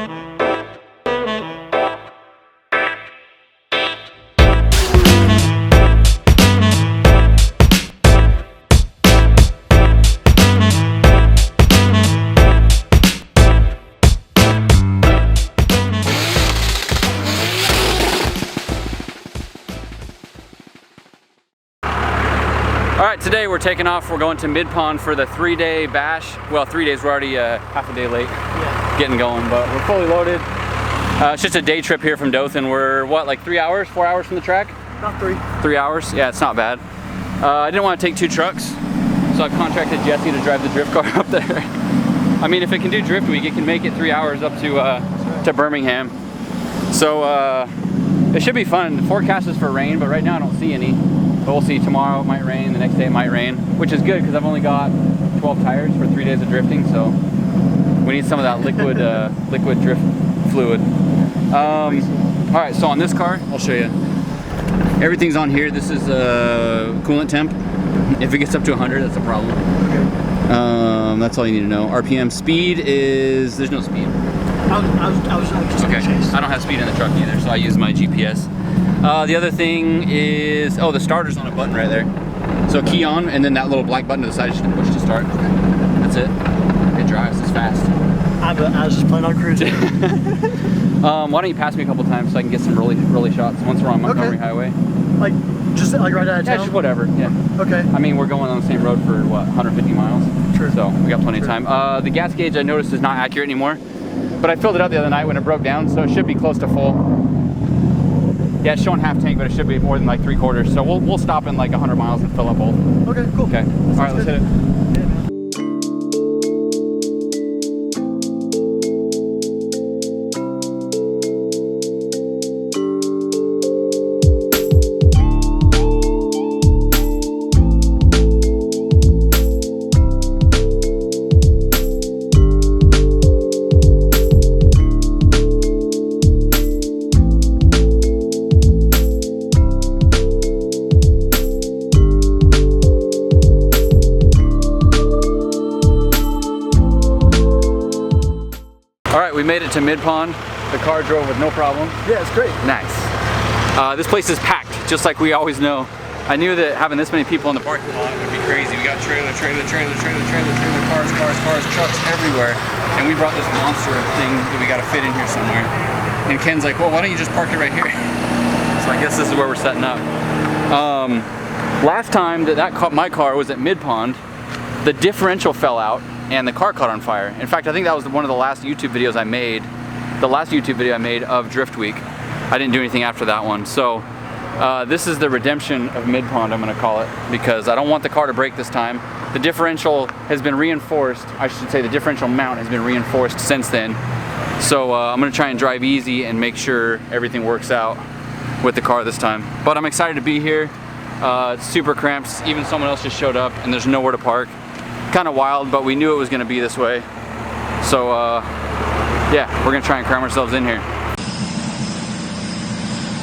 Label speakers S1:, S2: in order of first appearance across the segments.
S1: All right, today we're taking off. We're going to Midpond for the 3-day bash. Well, 3 days, we're already half a day late getting going, but we're fully loaded. It's just a day trip here from Dothan. We're what, like 3 hours, 4 hours from the track?
S2: About 3.
S1: 3 hours, yeah, it's not bad. I didn't want to take 2 trucks, so I contracted Jesse to drive the drift car up there. I mean, if it can do drift week, it can make it 3 hours up to Birmingham. So it should be fun. The forecast is for rain, but right now I don't see any. But we'll see, tomorrow it might rain, the next day it might rain, which is good because I've only got 12 tires for 3 days of drifting, so we need some of that liquid liquid drift fluid. All right, so on this car, I'll show you. Everything's on here. This is coolant temp. If it gets up to 100, that's a problem. Okay. That's all you need to know. RPM, speed is, there's no speed.
S2: I was just
S1: okay. I don't have speed in the truck either, so I use my GPS. The other thing is, oh, the starter's on a button right there. So key on, and then that little black button to the side, just push to start. That's it. It drives, it's fast.
S2: I was just planning on cruising.
S1: Why don't you pass me a couple times so I can get some rolly shots once we're on Montgomery Highway?
S2: Like, just like right out of town?
S1: Yeah, just whatever, yeah.
S2: Okay.
S1: I mean, we're going on the same road for, what, 150 miles?
S2: True.
S1: So we got plenty of time. The gas gauge I noticed is not accurate anymore, but I filled it up the other night when it broke down, so it should be close to full. Yeah, it's showing half tank, but it should be more than like 3/4. So we'll stop in like 100 miles and fill up both.
S2: Okay, cool.
S1: Okay. All right, let's hit it. We made it to Midpond. The car drove with no problem.
S2: Yeah, it's great.
S1: Nice. This place is packed, just like we always know. I knew that having this many people in the parking lot would be crazy. We got trailer, cars, trucks everywhere. And we brought this monster thing that we got to fit in here somewhere. And Ken's like, well, why don't you just park it right here? So I guess this is where we're setting up. Last time that my car was at Midpond, the differential fell out and the car caught on fire. In fact, I think that was one of the last YouTube videos I made. The last YouTube video I made of Drift Week. I didn't do anything after that one. So this is the redemption of Midpond, I'm gonna call it, because I don't want the car to break this time. The differential has been reinforced. I should say the differential mount has been reinforced since then. So I'm gonna try and drive easy and make sure everything works out with the car this time. But I'm excited to be here. It's super cramped. Even someone else just showed up and there's nowhere to park. Kind of wild, but we knew it was going to be this way. So yeah, we're going to try and cram ourselves in here.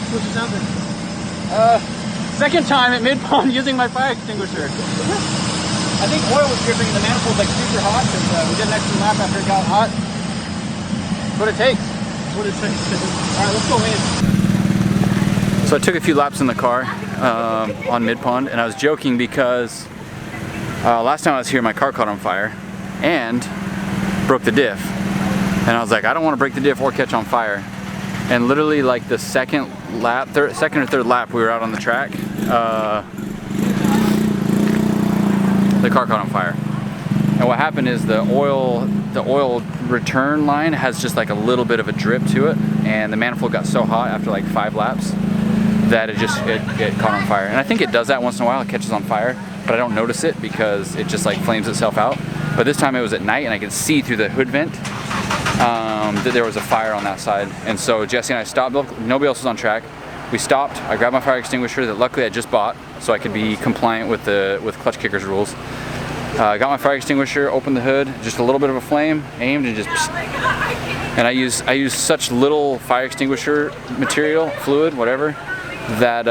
S2: What's the sound like?
S1: Second time at Midpond using my fire extinguisher. I think oil was dripping and the manifold's like super hot because we did an extra lap after it got hot. That's what it takes.
S2: That's what it takes.
S1: Alright, let's go in. So I took a few laps in the car on Midpond, and I was joking because last time I was here, my car caught on fire and broke the diff. And I was like, I don't want to break the diff or catch on fire. And literally like the second or third lap we were out on the track, the car caught on fire. And what happened is the oil return line has just like a little bit of a drip to it. And the manifold got so hot after like 5 laps that it caught on fire. And I think it does that once in a while, it catches on fire. But I don't notice it because it just like flames itself out. But this time it was at night and I could see through the hood vent that there was a fire on that side. And so Jesse and I stopped, nobody else was on track. We stopped, I grabbed my fire extinguisher that luckily I just bought so I could be compliant with Clutch Kickers rules. I got my fire extinguisher, opened the hood, just a little bit of a flame, aimed and just pssst. And I use such little fire extinguisher material, fluid, whatever, that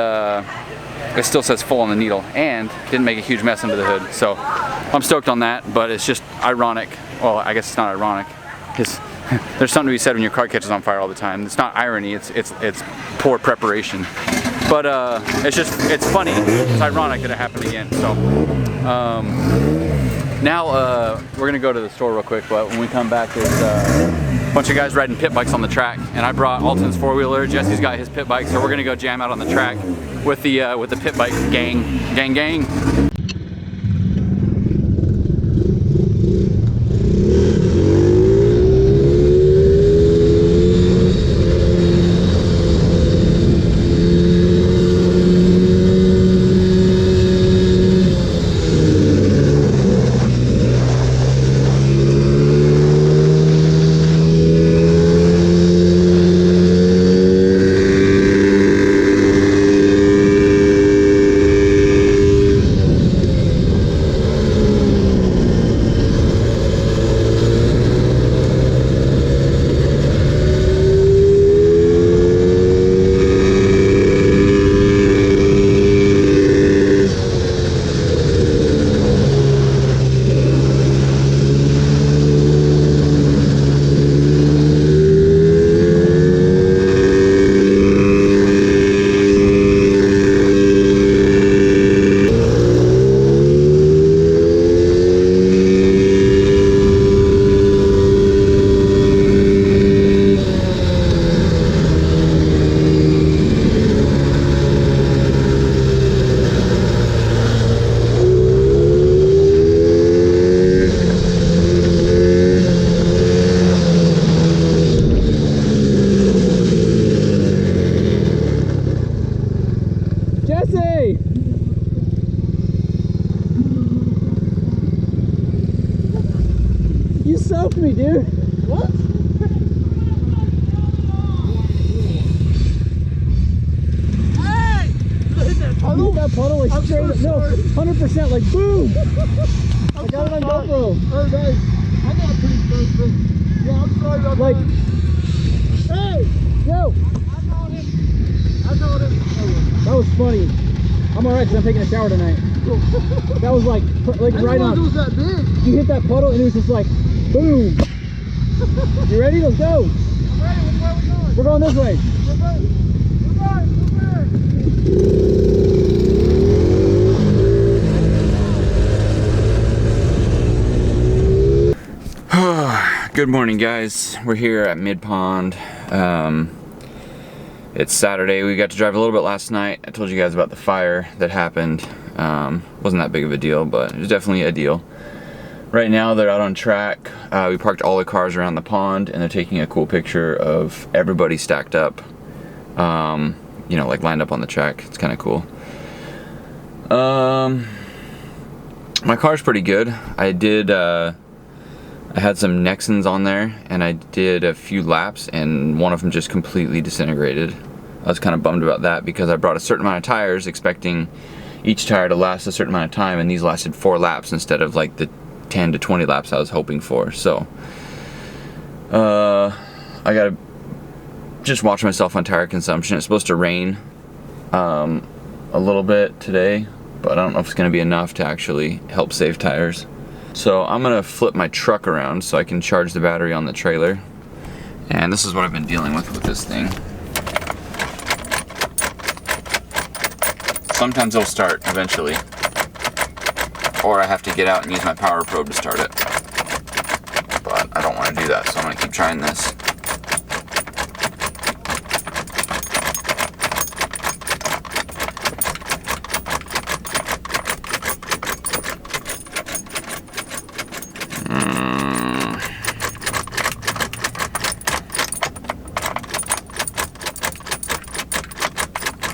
S1: it still says full on the needle and didn't make a huge mess under the hood. So I'm stoked on that, but it's just ironic. Well, I guess it's not ironic. Because there's something to be said when your car catches on fire all the time. It's not irony, it's poor preparation. But it's funny, it's ironic that it happened again. So now we're gonna go to the store real quick, but when we come back there's a bunch of guys riding pit bikes on the track, and I brought Alton's four-wheeler, Jesse's got his pit bike, so we're gonna go jam out on the track with the pit bike gang.
S3: You soaked me, dude. What?
S2: Hey! Hit that puddle?
S3: Hit that puddle like straight up. No, 100% like boom. I got it on GoPro.
S2: Oh, nice. I got a pretty close thing. Yeah, I'm sorry about
S3: like,
S2: that. Hey!
S3: Yo!
S2: I caught him. Oh,
S3: that was funny. I'm alright because I'm taking a shower tonight. That was like right on.
S2: It was that big.
S3: You hit that puddle and it was just like, boom. You ready? Let's go.
S2: I'm ready. Where are we going?
S3: We're going this way.
S2: We're back.
S1: Good morning, guys. We're here at Midpond. It's Saturday. We got to drive a little bit last night. I told you guys about the fire that happened. Wasn't that big of a deal, but it was definitely a deal. Right now they're out on track. We parked all the cars around the pond and they're taking a cool picture of everybody stacked up. You know, like lined up on the track. It's kind of cool. My car's pretty good. I had some Nexons on there and I did a few laps and one of them just completely disintegrated. I was kind of bummed about that because I brought a certain amount of tires expecting each tire to last a certain amount of time, and these lasted 4 laps instead of like the 10 to 20 laps I was hoping for. So I gotta just watch myself on tire consumption. It's supposed to rain a little bit today, but I don't know if it's gonna be enough to actually help save tires. So I'm gonna flip my truck around so I can charge the battery on the trailer. And this is what I've been dealing with this thing. Sometimes it'll start eventually, or I have to get out and use my power probe to start it. But I don't want to do that, so I'm gonna keep trying this.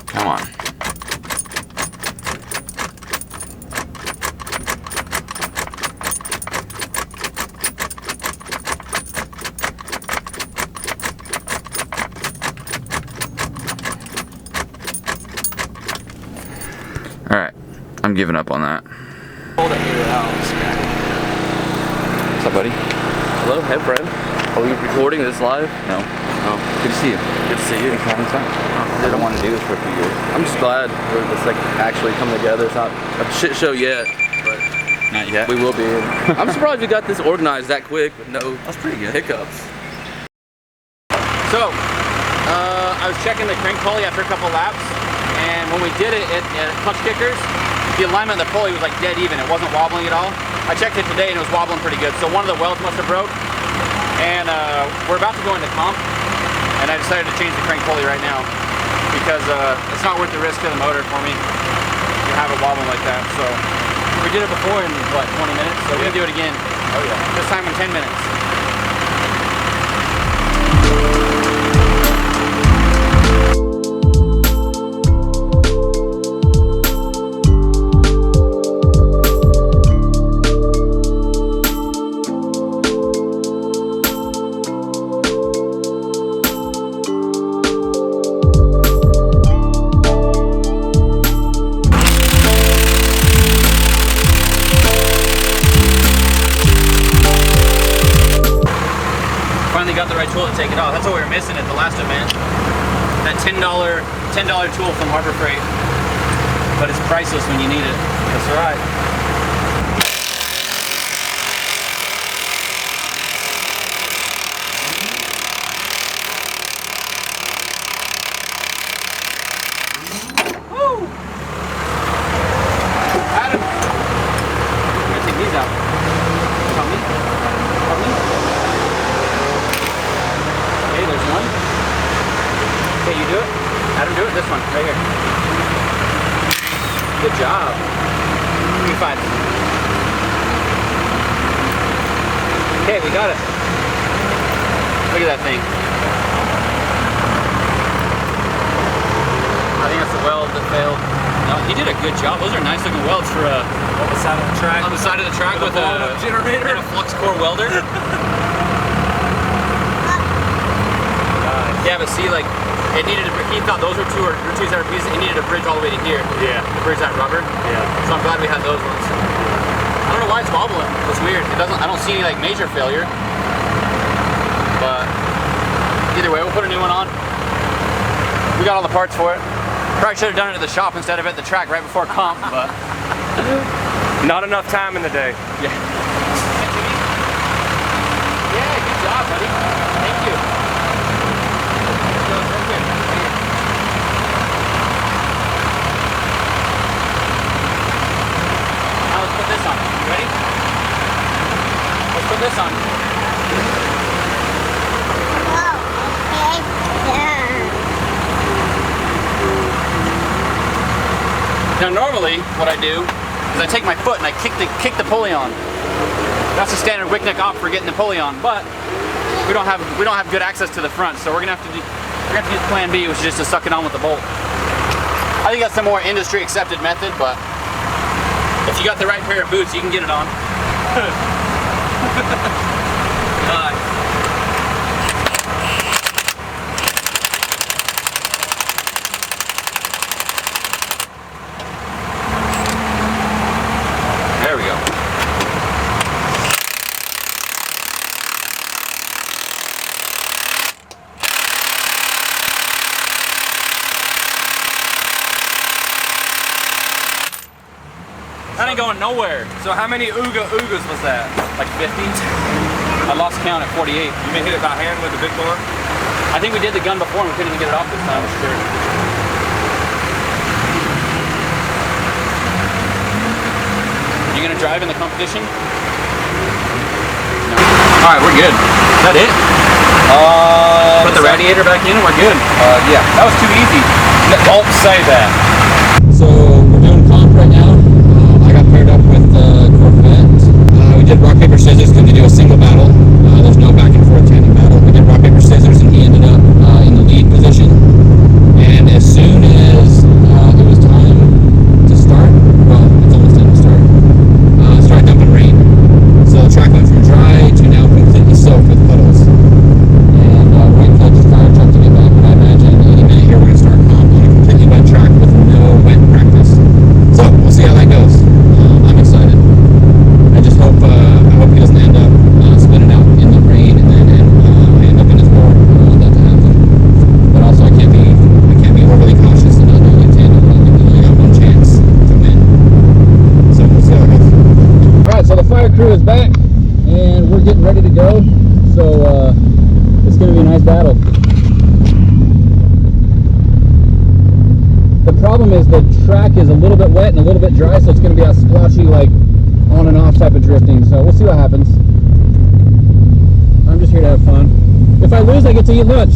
S1: Come on. Alright, I'm giving up on that.
S4: Hold it near the house.
S1: What's up, buddy?
S4: Hello, hey friend. Are we recording this live?
S1: No.
S4: Oh,
S1: Good to see you.
S4: good to see you.
S1: Thanks for having time. I don't want to do this for a few years.
S4: I'm just glad it's like actually come together. It's not a shit show yet, but
S1: Not yet.
S4: we will be. I'm surprised we got this organized that quick with no
S1: That's pretty good.
S4: hiccups.
S1: So, I was checking the crank pulley after a couple laps, and when we did it at clutch kickers, the alignment of the pulley was like dead even. It wasn't wobbling at all. I checked it today and it was wobbling pretty good. So one of the welds must have broke, and we're about to go into comp, and I decided to change the crank pulley right now because it's not worth the risk to the motor for me to have it wobbling like that. So we did it before in what, 20 minutes? So we're gonna do it again. Oh yeah. This time in 10 minutes. Got the right tool to take it off. That's what we were missing at the last event. That $10 tool from Harbor Freight. But it's priceless when you need it. That's right. Woo! Adam! I'm gonna take these out. Help me? Help me? Okay, there's one. Okay, you do it. Adam, do it. This one, right here. Good job. Give me 5. Okay, we got it. Look at that thing. I think that's the weld that failed. No, he did a good job. Those are nice looking welds for on the side of the track. On the side of the track with a generator and a flux core welder. Yeah, but see, like, it needed to, he thought those were two separate pieces. It needed a bridge all the way to here. Yeah. To bridge that rubber. Yeah. So I'm glad we had those ones. I don't know why it's wobbling. It's weird. It doesn't, I don't see any, like, major failure. But either way, we'll put a new one on. We got all the parts for it. Probably should have done it at the shop instead of at the track right before comp, but.
S5: Not enough time in the day.
S1: Yeah. Yeah, good job, buddy. Thank you. Now let's put this on. You ready? Let's put this on. Now normally what I do is I take my foot and I kick the pulley on. That's the standard Wickneck op for getting the pulley on, but we don't have good access to the front, so we're gonna have to use plan B, which is just to suck it on with the bolt. I think that's the more industry accepted method, but if you got the right pair of boots, you can get it on. There we go. That ain't going nowhere.
S5: So how many oogas was that?
S1: Like 50? I lost count at 48.
S5: You may hit it by hand with the big bore?
S1: I think we did the gun before and we couldn't even get it off this time. Sure. You gonna drive in the competition? No. All right, we're good. Is that it? Put the radiator back in and we're good.
S5: Yeah. That was too easy. Don't say that.
S1: So we're doing comp right now. I got paired up with Corvette. We did rock, paper, scissors because we do a single battle. There's no back and forth tandem battle. We did rock, paper, scissors and he ended up in the lead position. And as soon as it was time to start, well, it's almost time to start, it started dumping rain. So the track went from dry to now completely soaked with puddles. And we're waiting for the fire truck to get back, but I imagine any minute here we're going to start comp on a completely wet track with no wet practice. So we'll see how that goes. I'm excited. I just hope he doesn't end up spinning out in the rain and then I end up in his board. I don't want that to happen. But also I can't be overly cautious and not doing it tandem. I think we only got one chance to win. So we'll see how it goes. Alright, so the fire crew is back and we're getting ready to go. So it's gonna be a nice battle.
S3: track is a little bit wet and a little bit dry, so it's going to be a splotchy, like on and off type of drifting. So we'll see what happens. I'm just here to have fun. If I lose, I get to eat lunch.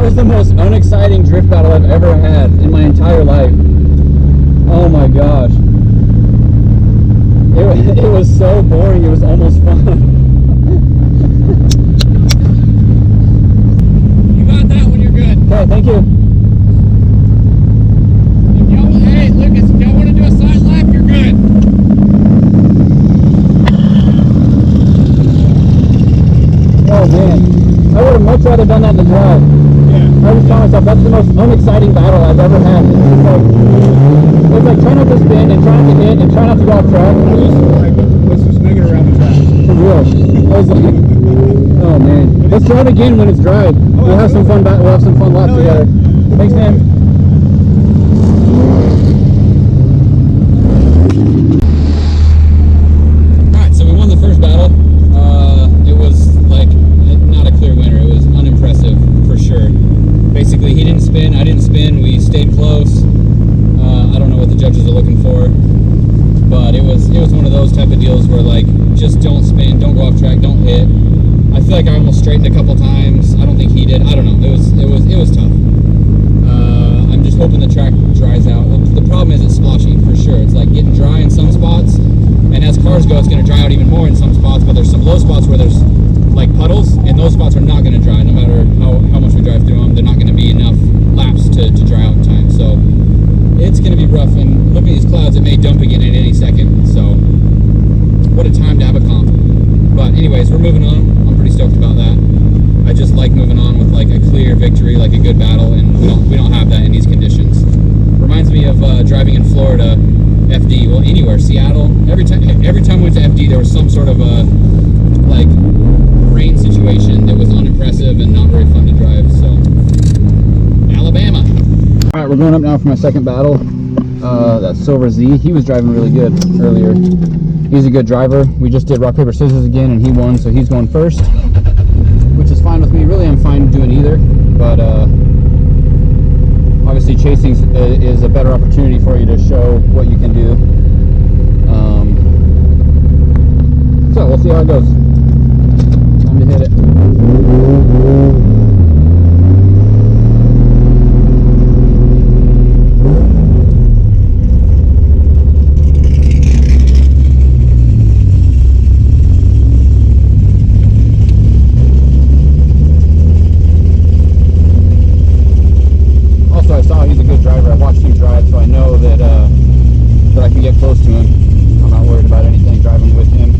S3: The most unexciting drift battle I've ever had in my entire life. Oh my gosh. It was so boring, it was almost fun.
S2: You got that when you're good.
S3: Okay, thank you.
S2: If y'all, hey, Lucas, if y'all want to do a side lap, you're good.
S3: Oh man, I would have much rather done that than drive. I was telling myself that's the most unexciting battle I've ever had. It's like trying not to spin and trying to hit and trying not to go off track.
S2: Let's just make it around the track.
S3: For real. I was like, oh man. Let's try it again when it's dry. We'll have some fun. We'll have some fun laps together. Thanks, man. All right, so we won the first battle. It was like not a clear winner. It was unimpressive for sure. Basically, he didn't spin, I didn't spin, we stayed close. I don't know what the judges are looking for, but it was one of those type of deals where like just don't spin, don't go off track, don't hit. I feel like I almost straightened a couple times. I don't think he did. I don't know. It was tough. I'm just hoping the track dries out. The problem is it's splotchy for sure. It's like getting dry in some spots, and as cars go, it's going to dry out even more in some spots. But there's some low spots where there's like puddles, and those spots are not going to dry no matter how much we drive through them. They're not going to be enough laps to dry out in time. So it's going to be rough, and looking at these clouds, it may dump again at any second. So what a time to have a comp. But anyways, we're moving on. I'm pretty stoked about that. I just like moving on with like a clear victory, like a good battle, and we don't have that in these conditions. Reminds me of driving in Florida, FD, well anywhere, Seattle. Every time we went to FD, there was some sort of a like rain situation that was unimpressive and not very fun to drive. So Alabama. All right, we're going up now for my second battle. That's Silver Z. He was driving really good earlier. He's a good driver. We just did rock, paper, scissors again, and he won, so he's going first, which is fine with me. Really, I'm fine doing either, but obviously chasing is a better opportunity for you to show what you can do. So we'll see how it goes. Time to hit it. I saw he's a good driver. I watched him drive, so I know that that I can get close to him. I'm not worried about anything driving with him.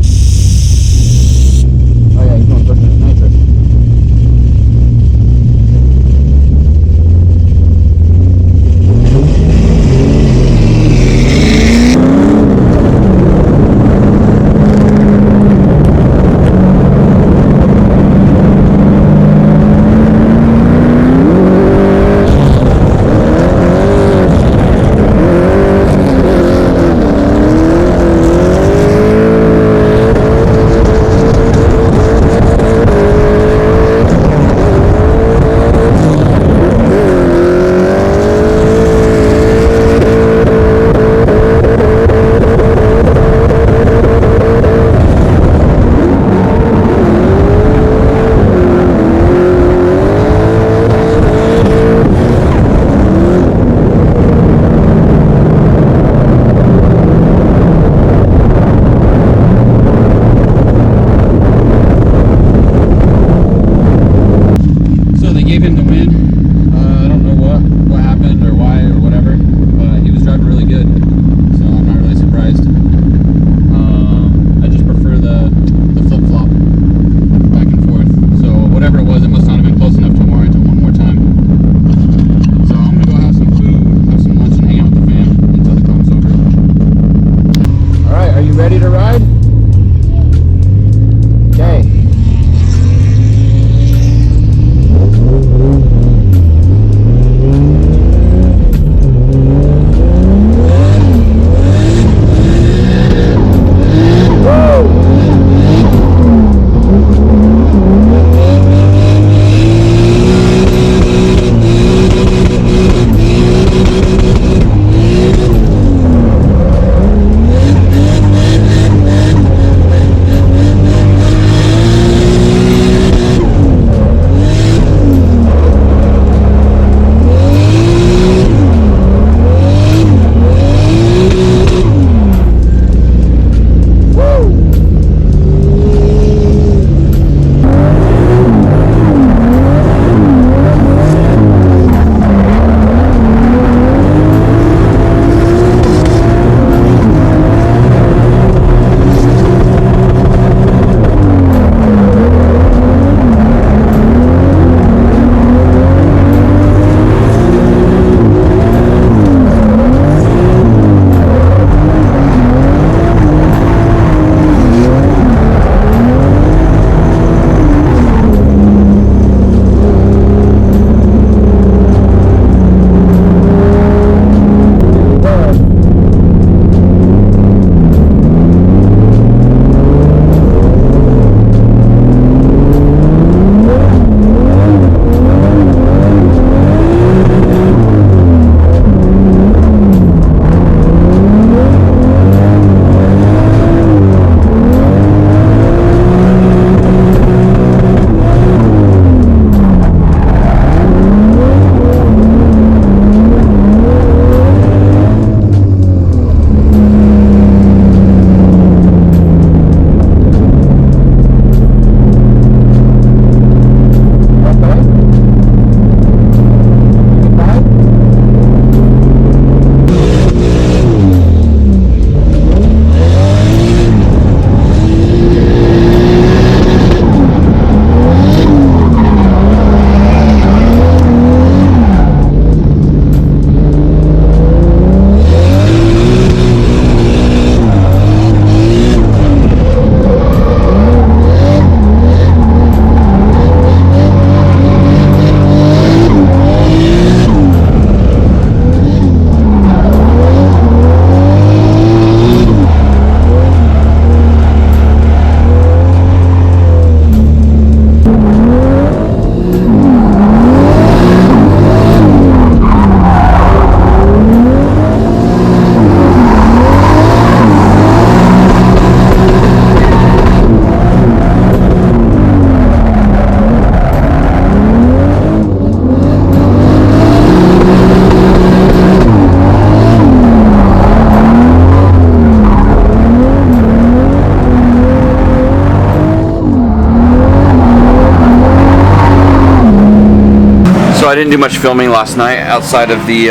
S1: I didn't do much filming last night outside of the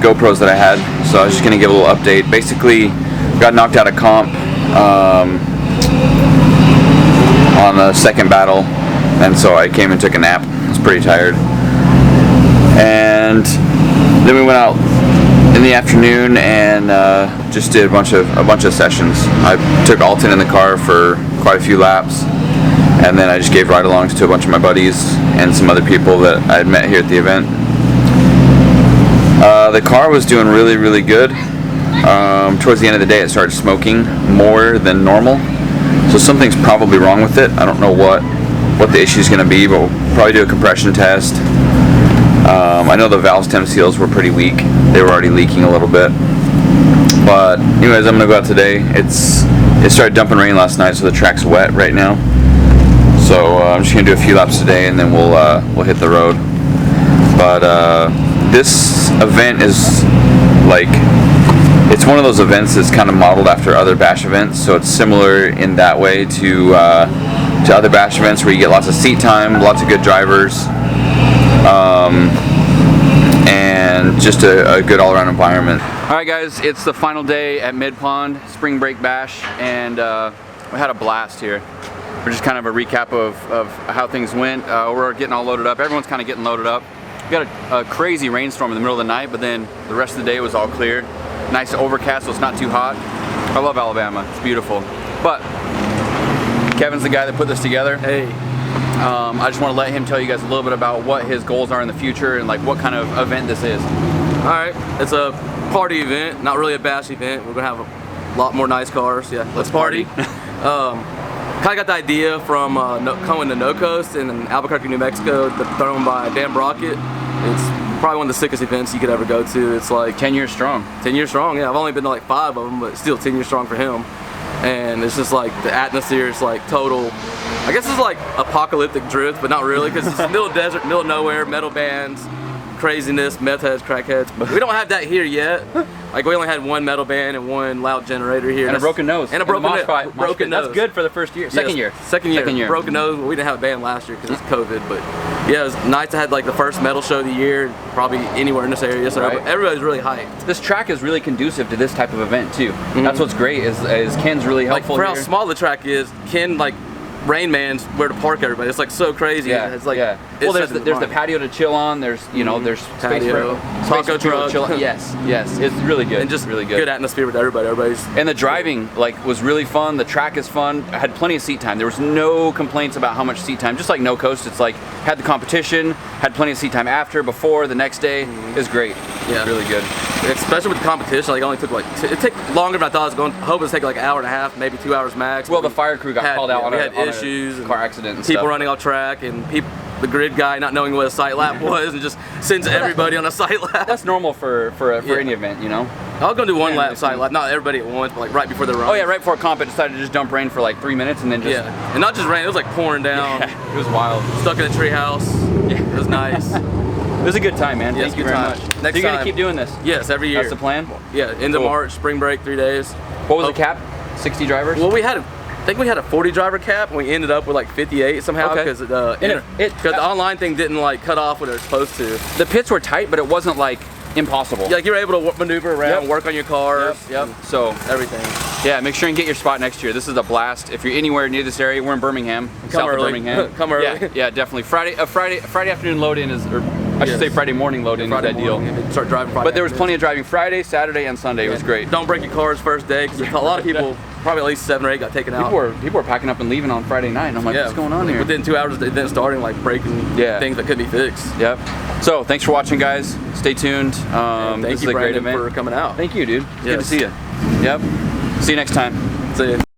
S1: GoPros that I had, so I was just gonna give a little update. Basically, got knocked out of comp on the second battle, and so I came and took a nap. I was pretty tired, and then we went out in the afternoon and just did a bunch of sessions. I took Alton in the car for quite a few laps, and then I just gave ride-alongs to a bunch of my buddies and some other people that I had met here at the event. The car was doing really, really good. Towards the end of the day, it started smoking more than normal, so something's probably wrong with it. I don't know what the issue is going to be, but we'll probably do a compression test. I know the valve stem seals were pretty weak. They were already leaking a little bit. But anyways, I'm going to go out today. It started dumping rain last night, so the track's wet right now. So I'm just going to do a few laps today, and then we'll hit the road. But this event is like, it's one of those events that's kind of modeled after other bash events, so it's similar in that way to other bash events where you get lots of seat time, lots of good drivers, and just a good all-around environment. Alright guys, it's the final day at Midpond Spring Break Bash, and we had a blast here. We're just kind of a recap of how things went. We're getting all loaded up. Everyone's kind of getting loaded up. We got a crazy rainstorm in the middle of the night, but then the rest of the day was all clear. Nice overcast, so it's not too hot. I love Alabama, it's beautiful. But Kevin's the guy that put this together.
S4: Hey.
S1: I just want to let him tell you guys a little bit about what his goals are in the future and like what kind of event this is.
S4: Alright, it's a party event, not really a bash event. We're gonna have a lot more nice cars. Yeah, let's party. Kind of got the idea from coming to No Coast in Albuquerque, New Mexico, thrown by Dan Brockett. It's probably one of the sickest events you could ever go to. It's like
S1: 10 years strong.
S4: 10 years strong, yeah. I've only been to like 5 of them, but still 10 years strong for him. And it's just like the atmosphere is like total, I guess it's like apocalyptic drift, but not really, because it's middle of desert, middle of nowhere, metal bands, craziness, meth heads, crackheads. But we don't have that here yet. Like we only had one metal band and one loud generator here.
S1: And a broken nose.
S4: And a broken nose.
S1: Broken nose. That's good for the first year. Second year.
S4: Second year. Broken nose. We didn't have a band last year because it's COVID, but yeah, it was nice to have like the first metal show of the year, probably anywhere in this area. So
S1: right.
S4: Everybody's really hyped.
S1: This track is really conducive to this type of event too. That's what's great is Ken's really helpful
S4: like for
S1: here.
S4: how small the track is, Ken like Rain Man's where to park everybody. It's like so crazy.
S1: Yeah,
S4: it's like
S1: well, there's the patio to chill on. There's there's space
S4: patio, taco truck.
S1: Chill on. Yes, it's really good.
S4: And just
S1: really
S4: good atmosphere with everybody. Everybody's
S1: and the driving like was really fun. The track is fun. I had plenty of seat time. There was no complaints about how much seat time. Just like No Coast, it's like had the competition, had plenty of seat time after, before, the next day. It was great. Yeah, really good.
S4: Especially with the competition, like it only took like it took longer than I thought it was going. I hope it was taking like an hour and a half, maybe 2 hours max.
S1: Well, the fire crew got called out on
S4: issues,
S1: car accident, and
S4: people
S1: stuff.
S4: running off track, and the grid guy not knowing what a sight lap was, and just sends everybody on a sight lap.
S1: That's normal for any event, you know.
S4: I was gonna do one lap sight lap, not everybody at once, but like right before the run.
S1: Oh yeah, right before comp, it decided to just dump rain for like 3 minutes, and then just
S4: and not just rain, it was like pouring down.
S1: Yeah, it was wild.
S4: Stuck in a tree house. Yeah, it was nice.
S1: It was a good time, man. Thank you very much.
S4: Next
S1: so you're
S4: time,
S1: gonna keep doing this?
S4: Yes, every year.
S1: That's the plan?
S4: Yeah, end of March, spring break, 3 days.
S1: What was the cap? 60 drivers?
S4: Well, I think we had a 40 driver cap, and we ended up with like 58 somehow because the online thing didn't like cut off what it was supposed to.
S1: The pits were tight, but it wasn't like impossible.
S4: Yeah, like you're able to maneuver around, work on your cars.
S1: Yep. So
S4: everything.
S1: Yeah, make sure and get your spot next year. This is a blast. If you're anywhere near this area, we're in Birmingham, south of Birmingham.
S4: Come early.
S1: Yeah, definitely. Friday afternoon load in is, or I should say Friday morning load in is ideal.
S4: Start driving Friday.
S1: But there was plenty of driving Friday, Saturday, and Sunday. It was great.
S4: Don't break your cars first day, because a lot of people, probably at least 7 or 8, got taken out.
S1: People were packing up and leaving on Friday night, and I'm like, what's going on here?
S4: Within 2 hours of the event starting, like breaking things that could be fixed.
S1: Yep. So thanks for watching, guys. Stay tuned.
S4: Thank you, Brandon, for coming out.
S1: Thank you, dude. It's good to see you. Yep. See you next time.
S4: See you.